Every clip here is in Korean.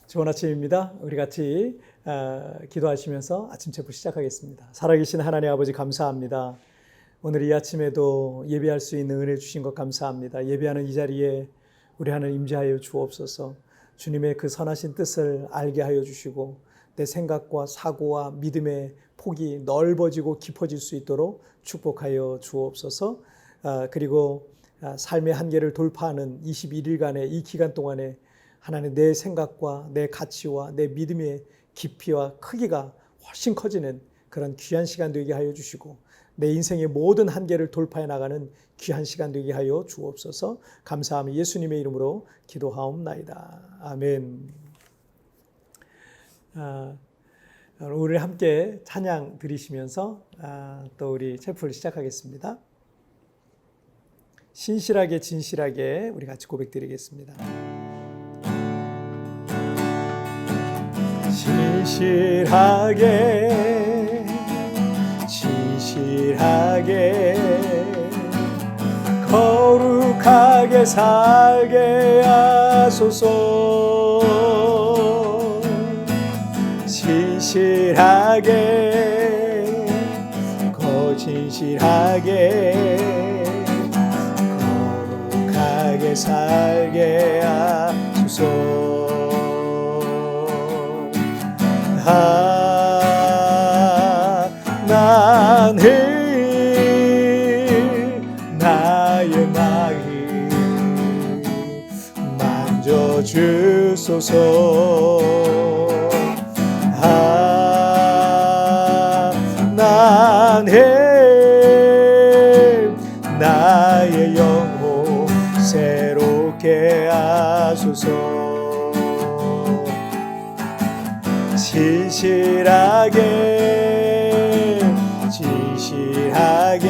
좋은 아침입니다. 우리 같이 기도하시면서 아침 제부 시작하겠습니다. 살아계신 하나님 아버지 감사합니다. 오늘 이 아침에도 예배할 수 있는 은혜 주신 것 감사합니다. 예배하는 이 자리에 우리 하나님 임재하여 주옵소서. 주님의 그 선하신 뜻을 알게 하여 주시고 내 생각과 사고와 믿음의 폭이 넓어지고 깊어질 수 있도록 축복하여 주옵소서. 그리고 삶의 한계를 돌파하는 21일간의 이 기간 동안에 하나님 내 생각과 내 가치와 내 믿음의 깊이와 크기가 훨씬 커지는 그런 귀한 시간 되게 하여 주시고 내 인생의 모든 한계를 돌파해 나가는 귀한 시간 되게 하여 주옵소서. 감사하며 예수님의 이름으로 기도하옵나이다. 아멘. 우리 함께 찬양 드리시면서 또 우리 체프를 시작하겠습니다. 신실하게 진실하게 우리 같이 고백 드리겠습니다. 진실하게 진실하게 거룩하게 살게 하소서. 진실하게 진실하게 거룩하게 살게 하소서. 하나님 나의 마음 만져주소서. 하나님 나의 영혼 새롭게 하소서. 진실하게 진실하게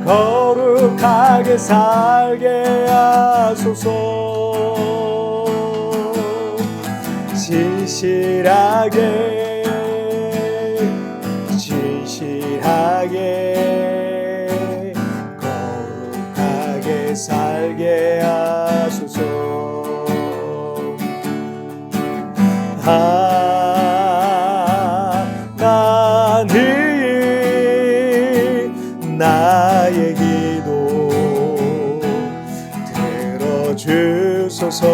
거룩하게 살게 하소서. 진실하게 진실하게 거룩하게 살게 하소서. 하나님 나의 기도 들어주소서.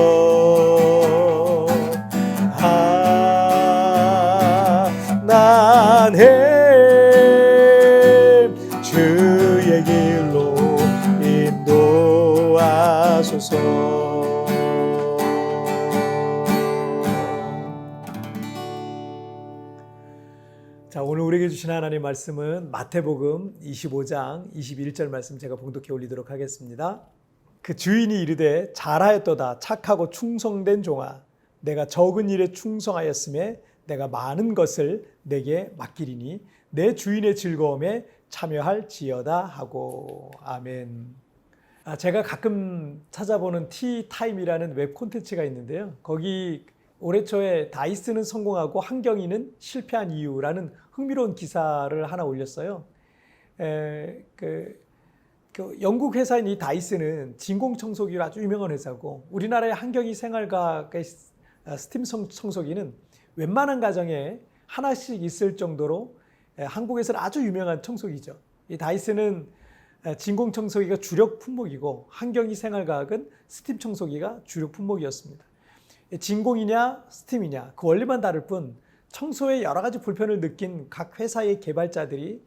하나님 주의 길로 인도하소서. 자, 오늘 우리에게 주신 하나님의 말씀은 마태복음 25장 21절 말씀 제가 봉독해 올리도록 하겠습니다. 그 주인이 이르되 잘하였도다 착하고 충성된 종아, 내가 적은 일에 충성하였음에 내가 많은 것을 내게 맡기리니 내 주인의 즐거움에 참여할지어다 하고. 아멘. 제가 가끔 찾아보는 티타임이라는 웹 콘텐츠가 있는데요. 거기 올해 초에 다이슨은 성공하고 한경희는 실패한 이유라는 흥미로운 기사를 하나 올렸어요. 영국 회사인 이 다이슨은 진공청소기로 아주 유명한 회사고, 우리나라의 한경희 생활과학의 스팀 청소기는 웬만한 가정에 하나씩 있을 정도로 한국에서는 아주 유명한 청소기죠. 이 다이슨은 진공청소기가 주력 품목이고 한경희 생활과학은 스팀 청소기가 주력 품목이었습니다. 진공이냐 스팀이냐 그 원리만 다를 뿐 청소에 여러 가지 불편을 느낀 각 회사의 개발자들이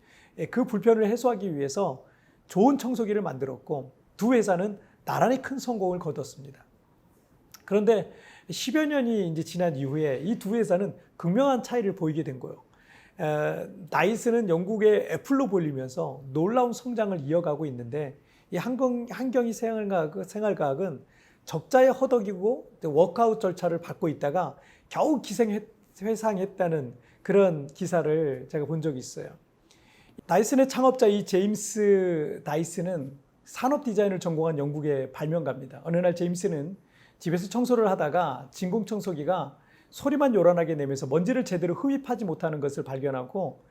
그 불편을 해소하기 위해서 좋은 청소기를 만들었고, 두 회사는 나란히 큰 성공을 거뒀습니다. 그런데 10여 년이 이제 지난 이후에 이 두 회사는 극명한 차이를 보이게 된 거예요. 다이슨은 영국의 애플로 불리면서 놀라운 성장을 이어가고 있는데, 이 한경희 생활과학은 적자에 허덕이고 워크아웃 절차를 밟고 있다가 겨우 기생회상했다는 그런 기사를 제가 본 적이 있어요. 다이슨의 창업자 이 제임스 다이슨은 산업 디자인을 전공한 영국의 발명가입니다. 어느 날 제임스는 집에서 청소를 하다가 진공청소기가 소리만 요란하게 내면서 먼지를 제대로 흡입하지 못하는 것을 발견하고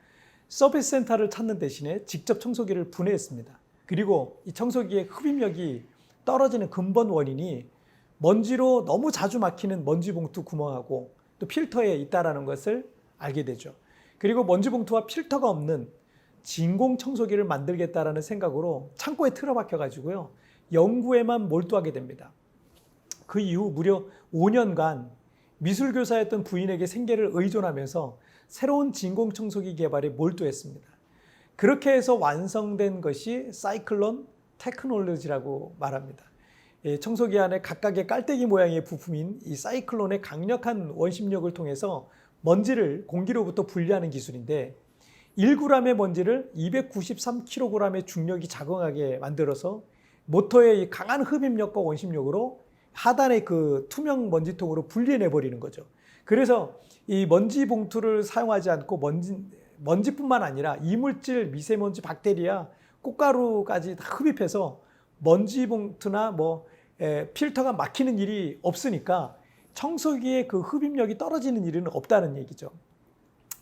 서비스 센터를 찾는 대신에 직접 청소기를 분해했습니다. 그리고 이 청소기의 흡입력이 떨어지는 근본 원인이 먼지로 너무 자주 막히는 먼지 봉투 구멍하고 또 필터에 있다라는 것을 알게 되죠. 그리고 먼지 봉투와 필터가 없는 진공 청소기를 만들겠다라는 생각으로 창고에 틀어박혀 가지고요. 연구에만 몰두하게 됩니다. 그 이후 무려 5년간 미술교사였던 부인에게 생계를 의존하면서 새로운 진공 청소기 개발에 몰두했습니다. 그렇게 해서 완성된 것이 사이클론 테크놀로지라고 말합니다. 청소기 안에 각각의 깔때기 모양의 부품인 이 사이클론의 강력한 원심력을 통해서 먼지를 공기로부터 분리하는 기술인데 1g의 먼지를 293kg의 중력이 작용하게 만들어서 모터의 이 강한 흡입력과 원심력으로 하단의 그 투명 먼지통으로 분리해내버리는 거죠. 그래서 이 먼지 봉투를 사용하지 않고 먼지뿐만 아니라 이물질, 미세먼지, 박테리아, 꽃가루까지 다 흡입해서 먼지 봉투나 필터가 막히는 일이 없으니까 청소기의 그 흡입력이 떨어지는 일은 없다는 얘기죠.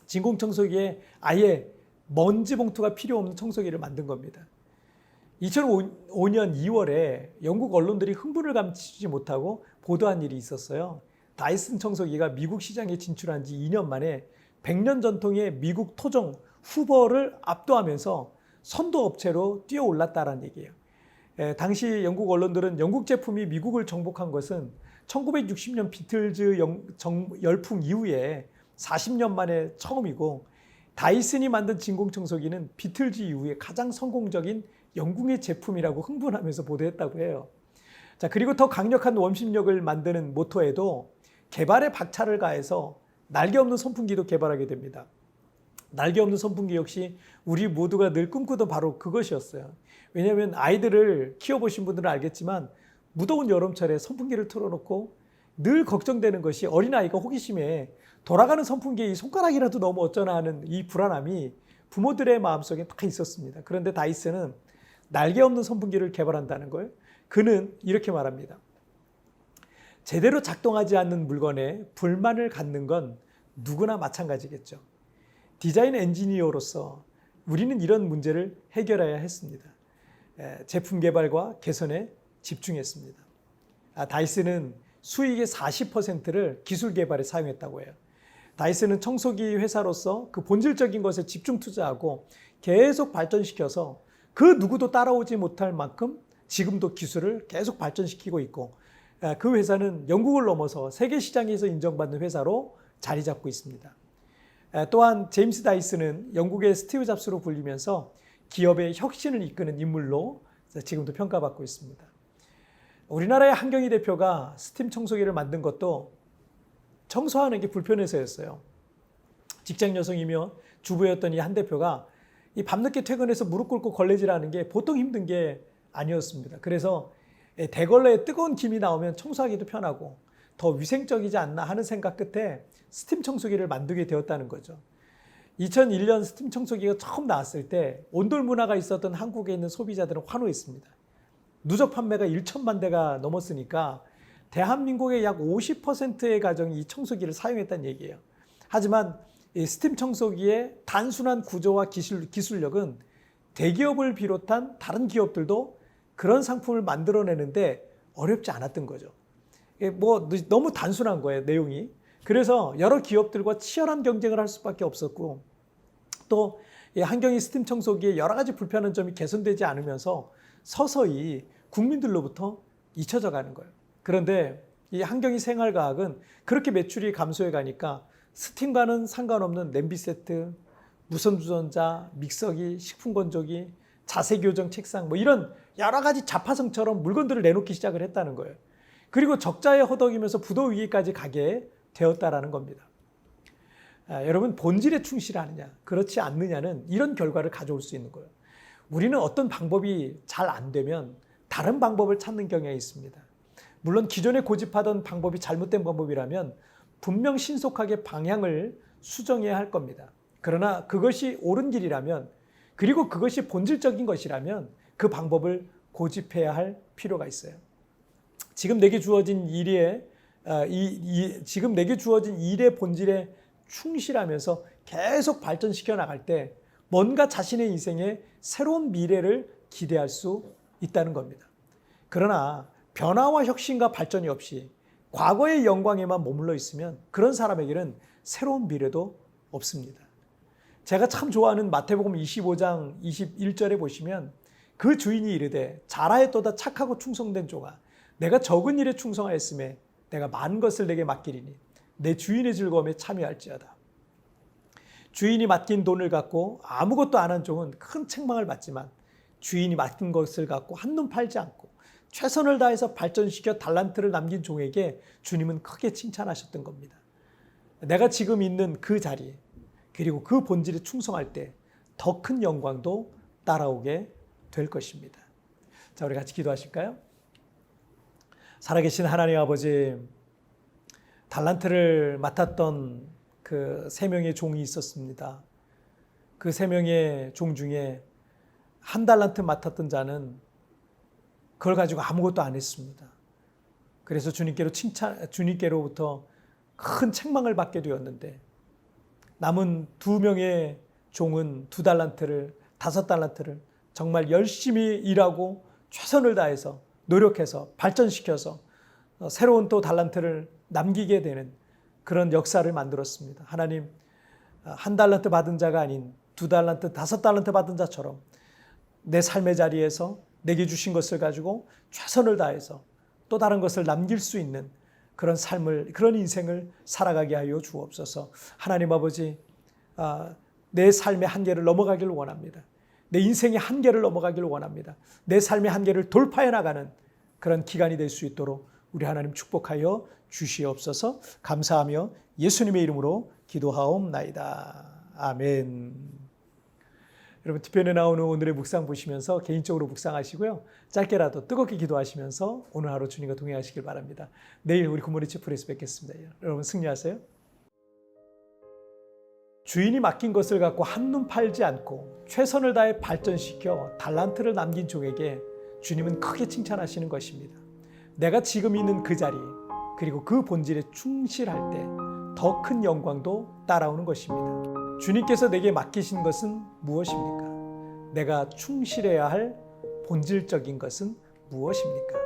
진공 청소기에 아예 먼지 봉투가 필요 없는 청소기를 만든 겁니다. 2005년 2월에 영국 언론들이 흥분을 감추지 못하고 보도한 일이 있었어요. 다이슨 청소기가 미국 시장에 진출한 지 2년 만에 100년 전통의 미국 토종 후버를 압도하면서 선도 업체로 뛰어올랐다는 얘기예요. 당시 영국 언론들은 영국 제품이 미국을 정복한 것은 1960년 비틀즈 열풍 이후에 40년 만에 처음이고 다이슨이 만든 진공청소기는 비틀즈 이후에 가장 성공적인 영국의 제품이라고 흥분하면서 보도했다고 해요. 자, 그리고 더 강력한 원심력을 만드는 모터에도 개발에 박차를 가해서 날개 없는 선풍기도 개발하게 됩니다. 날개 없는 선풍기 역시 우리 모두가 늘 꿈꾸던 바로 그것이었어요. 왜냐하면 아이들을 키워보신 분들은 알겠지만 무더운 여름철에 선풍기를 틀어놓고 늘 걱정되는 것이 어린아이가 호기심에 돌아가는 선풍기에 이 손가락이라도 너무 어쩌나 하는 이 불안함이 부모들의 마음속에 딱 있었습니다. 그런데 다이슨은 날개 없는 선풍기를 개발한다는 걸 그는 이렇게 말합니다. 제대로 작동하지 않는 물건에 불만을 갖는 건 누구나 마찬가지겠죠. 디자인 엔지니어로서 우리는 이런 문제를 해결해야 했습니다. 제품 개발과 개선에 집중했습니다. 다이슨은 수익의 40%를 기술 개발에 사용했다고 해요. 다이슨은 청소기 회사로서 그 본질적인 것에 집중 투자하고 계속 발전시켜서 그 누구도 따라오지 못할 만큼 지금도 기술을 계속 발전시키고 있고 그 회사는 영국을 넘어서 세계 시장에서 인정받는 회사로 자리 잡고 있습니다. 또한 제임스 다이슨은 영국의 스티브 잡스로 불리면서 기업의 혁신을 이끄는 인물로 지금도 평가받고 있습니다. 우리나라의 한경희 대표가 스팀 청소기를 만든 것도 청소하는 게 불편해서였어요. 직장 여성이며 주부였던 이 한 대표가 이 밤늦게 퇴근해서 무릎 꿇고 걸레질하는 게 보통 힘든 게 아니었습니다. 그래서 대걸레에 뜨거운 김이 나오면 청소하기도 편하고 더 위생적이지 않나 하는 생각 끝에 스팀 청소기를 만들게 되었다는 거죠. 2001년 스팀 청소기가 처음 나왔을 때 온돌 문화가 있었던 한국에 있는 소비자들은 환호했습니다. 누적 판매가 1천만 대가 넘었으니까 대한민국의 약 50%의 가정이 이 청소기를 사용했다는 얘기예요. 하지만 이 스팀 청소기의 단순한 구조와 기술력은 대기업을 비롯한 다른 기업들도 그런 상품을 만들어내는데 어렵지 않았던 거죠. 너무 단순한 거예요, 내용이. 그래서 여러 기업들과 치열한 경쟁을 할 수밖에 없었고 또 한경희 스팀 청소기의 여러 가지 불편한 점이 개선되지 않으면서 서서히 국민들로부터 잊혀져 가는 거예요. 그런데 이 한경희 생활과학은 그렇게 매출이 감소해 가니까 스팀과는 상관없는 냄비 세트, 무선주전자, 믹서기, 식품건조기, 자세교정 책상 이런 여러 가지 자파성처럼 물건들을 내놓기 시작을 했다는 거예요. 그리고 적자에 허덕이면서 부도 위기까지 가게 되었다라는 겁니다. 여러분 본질에 충실하느냐 그렇지 않느냐는 이런 결과를 가져올 수 있는 거예요. 우리는 어떤 방법이 잘 안 되면 다른 방법을 찾는 경향이 있습니다. 물론 기존에 고집하던 방법이 잘못된 방법이라면 분명 신속하게 방향을 수정해야 할 겁니다. 그러나 그것이 옳은 길이라면 그리고 그것이 본질적인 것이라면 그 방법을 고집해야 할 필요가 있어요. 지금 내게 주어진 일의 본질에 충실하면서 계속 발전시켜 나갈 때 뭔가 자신의 인생에 새로운 미래를 기대할 수 있다는 겁니다. 그러나 변화와 혁신과 발전이 없이 과거의 영광에만 머물러 있으면 그런 사람에게는 새로운 미래도 없습니다. 제가 참 좋아하는 마태복음 25장 21절에 보시면 그 주인이 이르되 잘하였도다 착하고 충성된 종아 내가 적은 일에 충성하였음에 내가 많은 것을 내게 맡기리니 내 주인의 즐거움에 참여할지어다. 주인이 맡긴 돈을 갖고 아무것도 안 한 종은 큰 책망을 받지만 주인이 맡긴 것을 갖고 한눈 팔지 않고 최선을 다해서 발전시켜 달란트를 남긴 종에게 주님은 크게 칭찬하셨던 겁니다. 내가 지금 있는 그 자리에 그리고 그 본질에 충성할 때 더 큰 영광도 따라오게 될 것입니다. 자, 우리 같이 기도하실까요? 살아계신 하나님 아버지, 달란트를 맡았던 그 3명의 종이 있었습니다. 그 3명의 종 중에 1달란트 맡았던 자는 그걸 가지고 아무것도 안 했습니다. 그래서 주님께로부터 큰 책망을 받게 되었는데 남은 2명의 종은 2달란트를 5달란트를 정말 열심히 일하고 최선을 다해서 노력해서 발전시켜서 새로운 또 달란트를 남기게 되는 그런 역사를 만들었습니다. 하나님, 1달란트 받은 자가 아닌 2달란트, 5달란트 받은 자처럼 내 삶의 자리에서 내게 주신 것을 가지고 최선을 다해서 또 다른 것을 남길 수 있는 그런 삶을, 그런 인생을 살아가게 하여 주옵소서. 하나님 아버지, 내 삶의 한계를 넘어가기를 원합니다. 내 인생의 한계를 넘어가기를 원합니다. 내 삶의 한계를 돌파해 나가는 그런 기간이 될 수 있도록 우리 하나님 축복하여 주시옵소서. 감사하며 예수님의 이름으로 기도하옵나이다. 아멘. 여러분, 뒤편에 나오는 오늘의 묵상 보시면서 개인적으로 묵상하시고요. 짧게라도 뜨겁게 기도하시면서 오늘 하루 주님과 동행하시길 바랍니다. 내일 우리 굿모닝 치프에서 뵙겠습니다. 여러분 승리하세요. 주인이 맡긴 것을 갖고 한눈 팔지 않고 최선을 다해 발전시켜 달란트를 남긴 종에게 주님은 크게 칭찬하시는 것입니다. 내가 지금 있는 그 자리 그리고 그 본질에 충실할 때 더 큰 영광도 따라오는 것입니다. 주님께서 내게 맡기신 것은 무엇입니까? 내가 충실해야 할 본질적인 것은 무엇입니까?